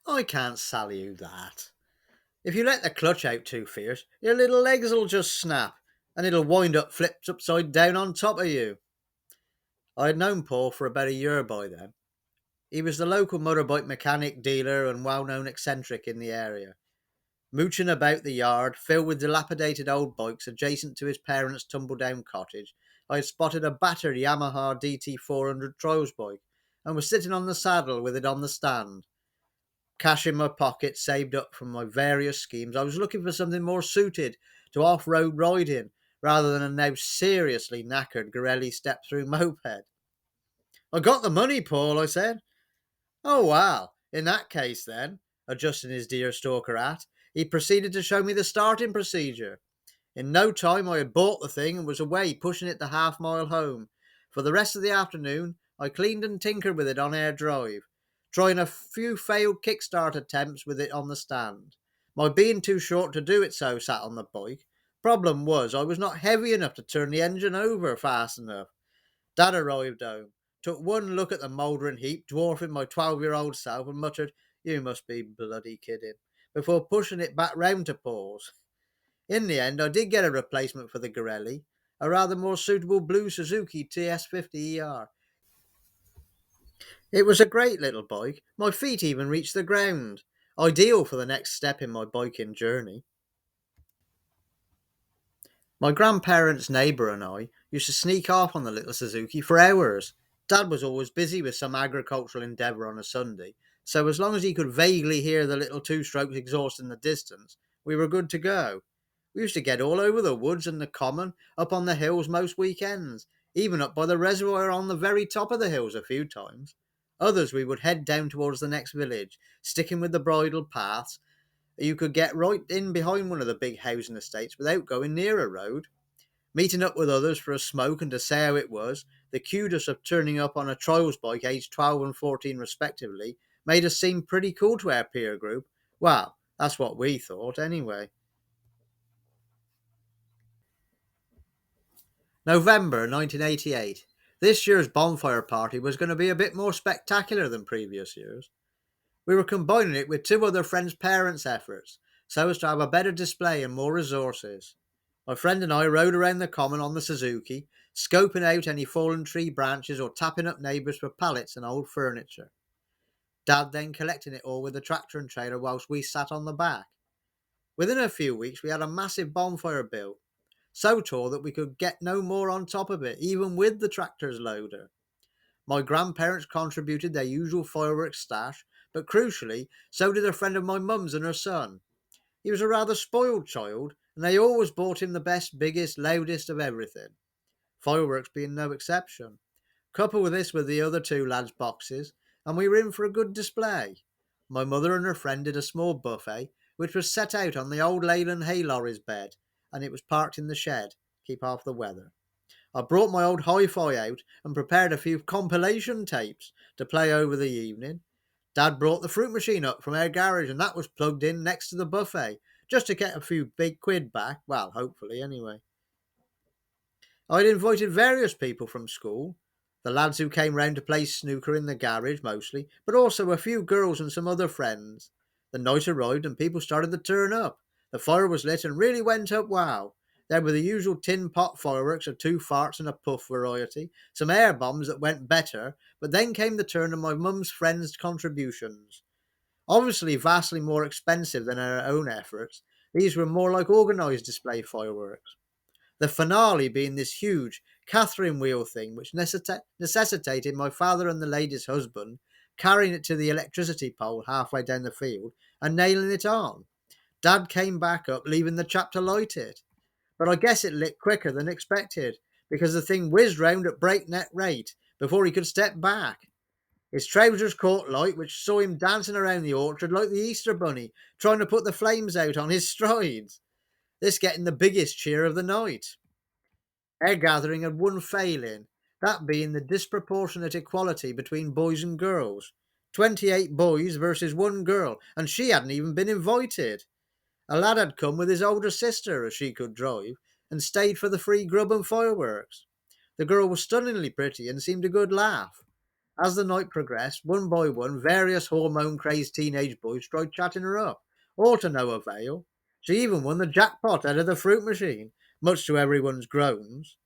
I can't sell you that. If you let the clutch out too fierce, your little legs'll just snap, and it'll wind up flipped upside down on top of you. I had known Paul for about a year by then. He was the local motorbike mechanic, dealer, and well-known eccentric in the area. Mooching about the yard, filled with dilapidated old bikes adjacent to his parents' tumble-down cottage, I had spotted a battered Yamaha DT400 trials bike, and was sitting on the saddle with it on the stand. Cash in my pocket, saved up from my various schemes, I was looking for something more suited to off-road riding, rather than a now seriously knackered Gorelli step-through moped. "I got the money, Paul," I said. "Oh, well, in that case, then," adjusting his deerstalker hat, he proceeded to show me the starting procedure. In no time I had bought the thing and was away pushing it the half-mile home. For the rest of the afternoon I cleaned and tinkered with it on air drive, trying a few failed kickstart attempts with it on the stand. My being too short to do it so sat on the bike. Problem was I was not heavy enough to turn the engine over fast enough. Dad arrived home, took one look at the mouldering heap, dwarfing my 12-year-old self, and muttered, "You must be bloody kidding," before pushing it back round to Paul's. In the end, I did get a replacement for the Gorelli, a rather more suitable blue Suzuki TS50 ER. It was a great little bike. My feet even reached the ground. Ideal for the next step in my biking journey. My grandparents' neighbour and I used to sneak off on the little Suzuki for hours. Dad was always busy with some agricultural endeavour on a Sunday, so as long as he could vaguely hear the little two-stroke exhaust in the distance, we were good to go. We used to get all over the woods and the common, up on the hills most weekends, even up by the reservoir on the very top of the hills a few times. Others we would head down towards the next village, sticking with the bridle paths. You could get right in behind one of the big housing estates without going near a road. Meeting up with others for a smoke and to say how it was, the kudos of turning up on a trials bike aged 12 and 14 respectively, made us seem pretty cool to our peer group. Well, that's what we thought anyway. November 1988. This year's bonfire party was going to be a bit more spectacular than previous years. We were combining it with two other friends' parents' efforts, so as to have a better display and more resources. My friend and I rode around the common on the Suzuki, scoping out any fallen tree branches or tapping up neighbours for pallets and old furniture. Dad then collecting it all with the tractor and trailer whilst we sat on the back. Within a few weeks we had a massive bonfire built, so tall that we could get no more on top of it, even with the tractor's loader. My grandparents contributed their usual fireworks stash, but crucially, so did a friend of my mum's and her son. He was a rather spoiled child, and they always bought him the best, biggest, loudest of everything, fireworks being no exception. Couple with this with the other two lads' boxes, and we were in for a good display. My mother and her friend did a small buffet, which was set out on the old Leyland hay lorry's bed, and it was parked in the shed, keep off the weather. I brought my old hi-fi out and prepared a few compilation tapes to play over the evening. Dad brought the fruit machine up from our garage and that was plugged in next to the buffet, just to get a few big quid back. Well, hopefully, anyway. I'd invited various people from school, the lads who came round to play snooker in the garage mostly, but also a few girls and some other friends. The night arrived and people started to turn up. The fire was lit and really went up wow. There were the usual tin pot fireworks of two farts and a puff variety, some air bombs that went better, but then came the turn of my mum's friends' contributions. Obviously vastly more expensive than our own efforts, these were more like organised display fireworks. The finale being this huge Catherine wheel thing, which necessitated my father and the lady's husband carrying it to the electricity pole halfway down the field and nailing it on. Dad came back up, leaving the chap to light it. But I guess it lit quicker than expected, because the thing whizzed round at breakneck rate before he could step back. His trousers caught light, which saw him dancing around the orchard like the Easter bunny, trying to put the flames out on his strides. This getting the biggest cheer of the night. Our gathering had one failing, that being the disproportionate equality between boys and girls. 28 boys versus one girl, and she hadn't even been invited. A lad had come with his older sister, as she could drive, and stayed for the free grub and fireworks. The girl was stunningly pretty and seemed a good laugh. As the night progressed, one by one, various hormone-crazed teenage boys tried chatting her up, all to no avail. She even won the jackpot out of the fruit machine, much to everyone's groans.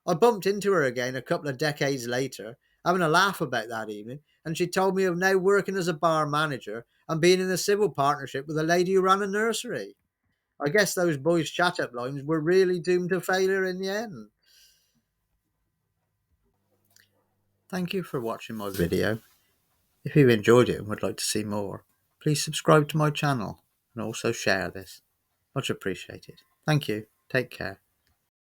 I bumped into her again a couple of decades later, having a laugh about that evening, and she told me of now working as a bar manager and being in a civil partnership with a lady who ran a nursery. I guess those boys' chat up lines were really doomed to failure in the end. Thank you for watching my video. If you enjoyed it and would like to see more, please subscribe to my channel and also share this. Much appreciated. Thank you. Take care.